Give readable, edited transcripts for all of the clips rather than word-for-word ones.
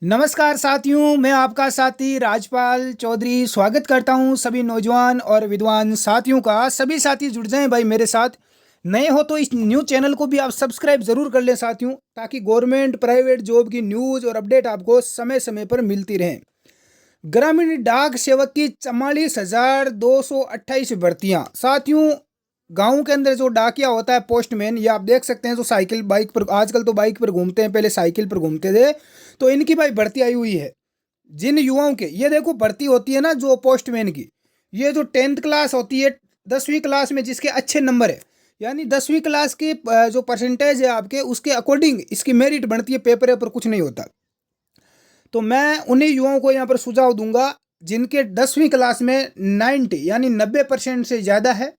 नमस्कार साथियों, मैं आपका साथी राजपाल चौधरी स्वागत करता हूं सभी नौजवान और विद्वान साथियों का। सभी साथी जुड़ जाएं भाई मेरे साथ। नए हो तो इस न्यूज़ चैनल को भी आप सब्सक्राइब ज़रूर कर लें साथियों, ताकि गवर्नमेंट प्राइवेट जॉब की न्यूज़ और अपडेट आपको समय समय पर मिलती रहें। ग्रामीण डाक सेवक की 44,228 भर्तियां। साथियों, गांव के अंदर जो डाकिया होता है, पोस्टमैन, ये आप देख सकते हैं, जो साइकिल बाइक पर, आजकल तो बाइक पर घूमते हैं, पहले साइकिल पर घूमते थे। तो इनकी भाई भर्ती आई हुई है। जिन युवाओं के, ये देखो भर्ती होती है ना जो पोस्टमैन की, ये जो 10th क्लास होती है, 10वीं क्लास में जिसके अच्छे नंबर है, यानी 10वीं क्लास की जो परसेंटेज है आपके, उसके अकॉर्डिंग इसकी मेरिट बनती है। पेपर पर कुछ नहीं होता। तो मैं उन्हीं युवाओं को यहाँ पर सुझाव दूंगा जिनके 10वीं क्लास में 90 यानी 90% से ज़्यादा है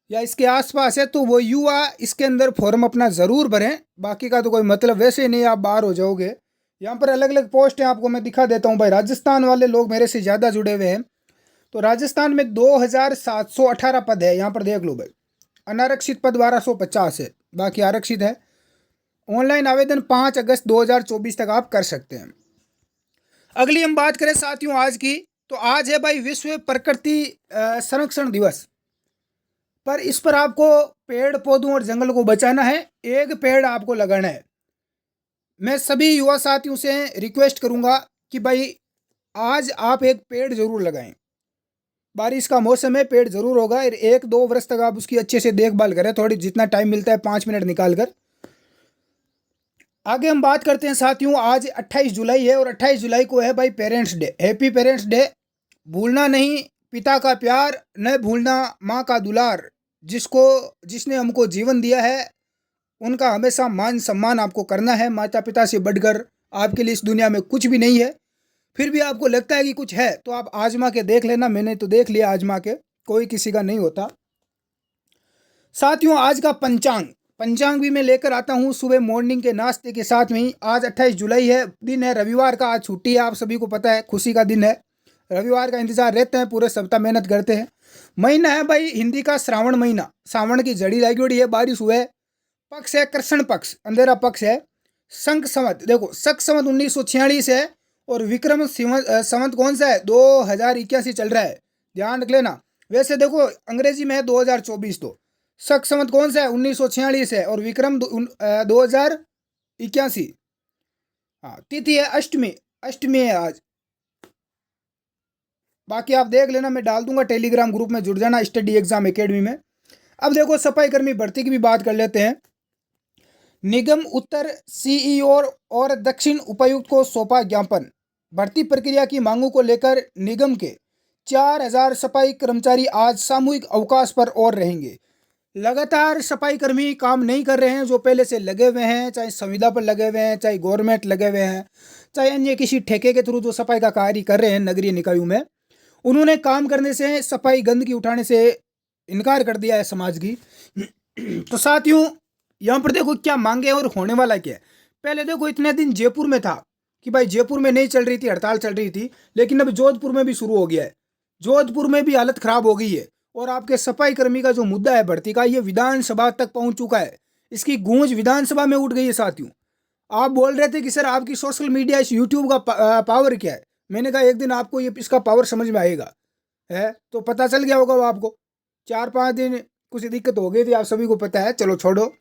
या इसके आसपास है, तो वो युवा इसके अंदर फॉर्म अपना ज़रूर भरें। बाकी का तो कोई मतलब वैसे ही नहीं, आप बाहर हो जाओगे। यहाँ पर अलग अलग पोस्ट हैं, आपको मैं दिखा देता हूँ भाई। राजस्थान वाले लोग मेरे से ज़्यादा जुड़े हुए हैं। तो राजस्थान में 2,718 पद है, यहाँ पर देख लो भाई। अनारक्षित पद 1250 है, बाकी आरक्षित है। ऑनलाइन आवेदन 5 अगस्त 2024 तक आप कर सकते हैं। अगली हम बात करें साथियों आज की, तो आज है भाई विश्व प्रकृति संरक्षण दिवस। पर इस पर आपको पेड़ पौधों और जंगल को बचाना है। एक पेड़ आपको लगाना है। मैं सभी युवा साथियों से रिक्वेस्ट करूंगा कि भाई आज आप एक पेड़ जरूर लगाएं। बारिश का मौसम है, पेड़ जरूर होगा। 1-2 वर्ष तक आप उसकी अच्छे से देखभाल करें, थोड़ी जितना टाइम मिलता है 5 मिनट निकाल कर। आगे हम बात करते हैं साथियों। आज 28 जुलाई है और 28 जुलाई को है भाई parents day. Happy parents day. भूलना नहीं पिता का प्यार, न भूलना माँ का दुलार। जिसने हमको जीवन दिया है, उनका हमेशा मान सम्मान आपको करना है। माता पिता से बढ़कर आपके लिए इस दुनिया में कुछ भी नहीं है। फिर भी आपको लगता है कि कुछ है, तो आप आजमा के देख लेना। मैंने तो देख लिया आजमा के, कोई किसी का नहीं होता। साथियों, आज का पंचांग भी मैं लेकर आता हूँ सुबह मॉर्निंग के नाश्ते के साथ में ही। आज 28 जुलाई है, दिन है रविवार का। आज छुट्टी है, आप सभी को पता है, खुशी का दिन है। रविवार का इंतजार रहते हैं, पूरे सप्ताह मेहनत करते हैं। महीना है भाई हिंदी का श्रावण महीना। सावन की जड़ी लगी उड़ी है, बारिश हुए। पक्ष है कृष्ण पक्ष, अंधेरा पक्ष है। संक संवत, देखो शक संवत 1946 है। और विक्रम संवत कौन सा है? 2081 चल रहा है, ध्यान रख लेना। वैसे देखो अंग्रेजी में है 2024। तो शक संवत कौन सा है? 1946 है। और विक्रम 2081। हाँ, तिथि है अष्टमी। अष्टमी है आज। बाकी आप देख लेना, मैं डाल दूंगा टेलीग्राम ग्रुप में, जुड़ जाना स्टडी एग्जाम एकेडमी में। अब देखो सफाई कर्मी भर्ती की भी बात कर लेते हैं। निगम उत्तर सीईओ और दक्षिण उपायुक्त को सौंपा ज्ञापन। भर्ती प्रक्रिया की मांगों को लेकर निगम के 4,000 सफाई कर्मचारी आज सामूहिक अवकाश पर और रहेंगे। लगातार सफाई कर्मी काम नहीं कर रहे हैं, जो पहले से लगे हुए हैं, चाहे संविदा पर लगे हुए हैं, चाहे गवर्नमेंट लगे हुए हैं, चाहे अन्य किसी ठेके के थ्रू जो सफाई का कार्य कर रहे हैं नगरीय निकायों में, उन्होंने काम करने से, सफाई गंदगी उठाने से इनकार कर दिया है समाज की। तो साथियों, यहाँ पर देखो क्या मांगे और होने वाला क्या है। पहले देखो इतने दिन जयपुर में था कि भाई जयपुर में नहीं चल रही थी, हड़ताल चल रही थी, लेकिन अब जोधपुर में भी शुरू हो गया है। जोधपुर में भी हालत खराब हो गई है। और आपके सफाई कर्मी का जो मुद्दा है भर्ती का, ये विधानसभा तक पहुंच चुका है। इसकी गूंज विधानसभा में उठ गई है साथियों। आप बोल रहे थे कि सर आपकी सोशल मीडिया, इस यूट्यूब का पावर क्या है। मैंने कहा एक दिन आपको ये इसका पावर समझ में आएगा, है तो पता चल गया होगा वो आपको। 4-5 दिन कुछ दिक्कत हो गई थी, आप सभी को पता है, चलो छोड़ो।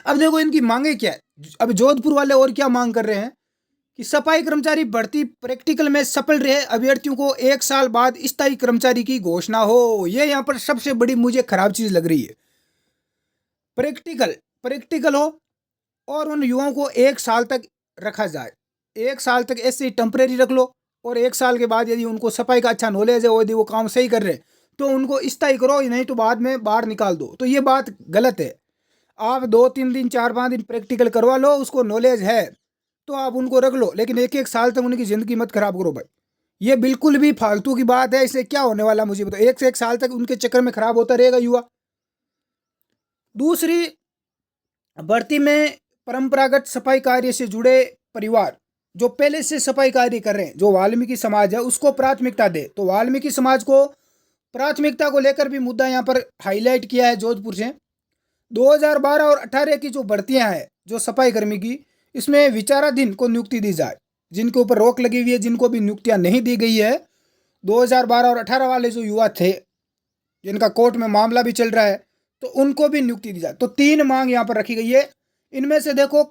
अब देखो इनकी मांगे क्या है। अब जोधपुर वाले और क्या मांग कर रहे हैं कि सफाई कर्मचारी भर्ती प्रैक्टिकल में सफल रहे अभ्यर्थियों को 1 साल बाद स्थायी कर्मचारी की घोषणा हो। ये यहाँ पर सबसे बड़ी मुझे खराब चीज लग रही है। प्रैक्टिकल हो और उन युवाओं को 1 साल तक रखा जाए। 1 साल तक ऐसे ही टेम्परेरी रख लो, और 1 साल के बाद यदि उनको सफाई का अच्छा नॉलेज है, यदि वो काम सही कर रहे हैं, तो उनको स्थायी करो, नहीं तो बाद में बाहर निकाल दो। तो ये बात गलत है। आप 2-3 दिन 4-5 दिन प्रैक्टिकल करवा लो, उसको नॉलेज है तो आप उनको रख लो, लेकिन 1-1 साल तक उनकी ज़िंदगी मत खराब करो भाई। ये बिल्कुल भी फालतू की बात है। इससे क्या होने वाला मुझे बताओ। 1 से 1 साल तक उनके चक्कर में खराब होता रहेगा युवा। दूसरी, भर्ती में परंपरागत सफाई कार्य से जुड़े परिवार जो पहले से सफाई कार्य कर रहे हैं, जो वाल्मीकि समाज है, उसको प्राथमिकता दे। तो वाल्मीकि समाज को प्राथमिकता को लेकर भी मुद्दा यहाँ पर हाईलाइट किया है जोधपुर से। 2012 और 18 की जो भर्तियां हैं जो सफाई कर्मी की, इसमें विचाराधीन को नियुक्ति दी जाए, जिनके ऊपर रोक लगी हुई है, जिनको भी नियुक्तियां नहीं दी गई है, 2012 और 18 वाले जो युवा थे जिनका कोर्ट में मामला भी चल रहा है, तो उनको भी नियुक्ति दी जाए। तो 3 मांग यहाँ पर रखी गई है। इनमें से देखो,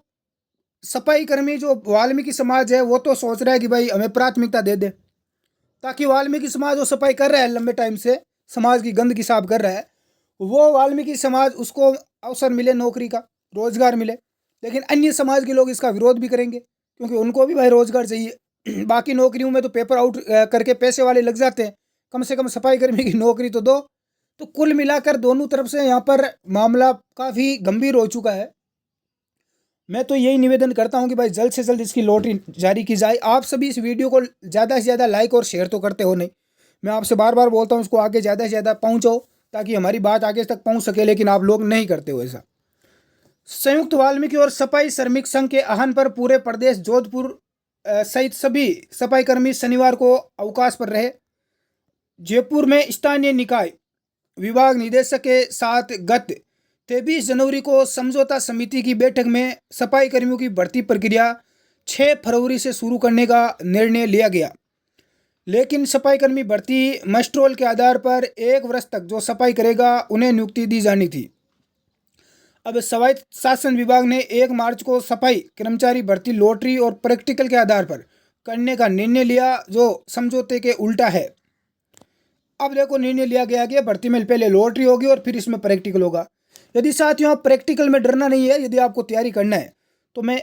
सफाई कर्मी जो वाल्मीकि समाज है वो तो सोच रहा है कि भाई हमें प्राथमिकता दे दे, ताकि वाल्मीकि समाज जो सफाई कर रहा है लंबे टाइम से, समाज की गंदगी साफ कर रहा है, वो वाल्मीकि समाज उसको अवसर मिले, नौकरी का रोजगार मिले। लेकिन अन्य समाज के लोग इसका विरोध भी करेंगे, क्योंकि उनको भी भाई रोजगार चाहिए। बाकी नौकरियों में तो पेपर आउट करके पैसे वाले लग जाते हैं, कम से कम सफाई कर्मी की नौकरी तो दो। तो कुल मिलाकर दोनों तरफ से यहाँ पर मामला काफ़ी गंभीर हो चुका है। मैं तो यही निवेदन करता हूँ कि भाई जल्द से जल्द इसकी लॉटरी जारी की जाए। आप सभी इस वीडियो को ज़्यादा से ज़्यादा लाइक और शेयर तो करते हो नहीं, मैं आपसे बार बार बोलता हूँ इसको आगे ज़्यादा से ज़्यादा पहुँचाओ, ताकि हमारी बात आगे तक पहुँच सके, लेकिन आप लोग नहीं करते हो ऐसा। संयुक्त वाल्मीकि और सफाई श्रमिक संघ के आह्वान पर पूरे प्रदेश जोधपुर सहित सभी सफाई कर्मी शनिवार को अवकाश पर रहे। जयपुर में स्थानीय निकाय विभाग निदेशक के साथ गत 23 जनवरी को समझौता समिति की बैठक में सफाई कर्मियों की भर्ती प्रक्रिया 6 फरवरी से शुरू करने का निर्णय लिया गया। लेकिन सफाई कर्मी भर्ती मस्ट्रोल के आधार पर 1 वर्ष तक जो सफाई करेगा उन्हें नियुक्ति दी जानी थी। अब स्वायत्त शासन विभाग ने 1 मार्च को सफाई कर्मचारी भर्ती लॉटरी और प्रैक्टिकल के आधार पर करने का निर्णय लिया, जो समझौते के उल्टा है। अब देखो, निर्णय लिया गया कि भर्ती में पहले लॉटरी होगी और फिर इसमें प्रैक्टिकल होगा। यदि साथियों आप प्रैक्टिकल में डरना नहीं है, यदि आपको तैयारी करना है, तो मैं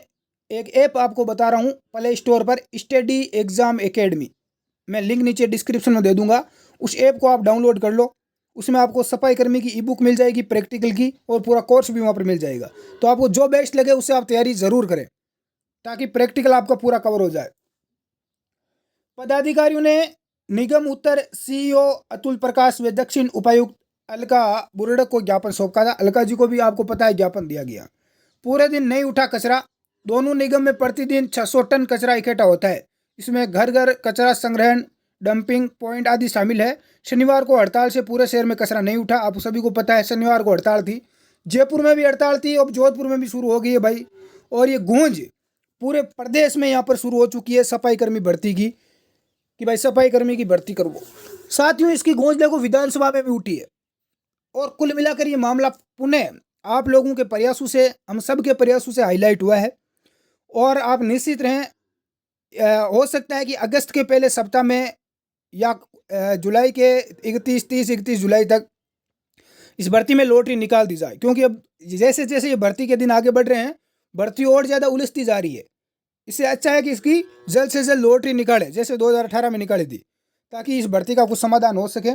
एक ऐप आपको बता रहा हूँ प्ले स्टोर पर, स्टडी एग्जाम एकेडमी। मैं लिंक नीचे डिस्क्रिप्शन में दे दूंगा, उस ऐप को आप डाउनलोड कर लो। उसमें आपको सफाई कर्मी की ई बुक मिल जाएगी प्रैक्टिकल की, और पूरा कोर्स भी वहाँ पर मिल जाएगा। तो आपको जो बेस्ट लगे उससे आप तैयारी ज़रूर करें, ताकि प्रैक्टिकल आपका पूरा कवर हो जाए। पदाधिकारियों ने निगम उत्तर सीईओ अतुल प्रकाश व दक्षिण उपायुक्त अलका बुरडक को ज्ञापन सौंपा था। अलका जी को भी आपको पता है ज्ञापन दिया गया। पूरे दिन नहीं उठा कचरा। दोनों निगम में प्रतिदिन 600 टन कचरा इकट्ठा होता है। इसमें घर घर कचरा संग्रहण, डंपिंग पॉइंट आदि शामिल है। शनिवार को हड़ताल से पूरे शहर में कचरा नहीं उठा। आप सभी को पता है शनिवार को हड़ताल थी, जयपुर में भी हड़ताल थी, अब जोधपुर में भी शुरू हो गई है भाई। और ये गूंज पूरे प्रदेश में यहाँ पर शुरू हो चुकी है सफाई कर्मी भर्ती की, कि भाई सफाई कर्मी की भर्ती करो। साथियों, इसकी गूंज देखो विधानसभा में भी उठी है। और कुल मिलाकर ये मामला पुनः आप लोगों के प्रयासों से, हम सब के प्रयासों से हाईलाइट हुआ है। और आप निश्चित रहें, हो सकता है कि अगस्त के पहले सप्ताह में या जुलाई के 31 जुलाई तक इस भर्ती में लॉटरी निकाल दी जाए, क्योंकि अब जैसे जैसे ये भर्ती के दिन आगे बढ़ रहे हैं, भर्ती और ज़्यादा उलझती जा रही है। इससे अच्छा है कि इसकी जल्द से जल्द लॉटरी निकाले, जैसे 2018 में निकाली थी, ताकि इस भर्ती का कुछ समाधान हो सके।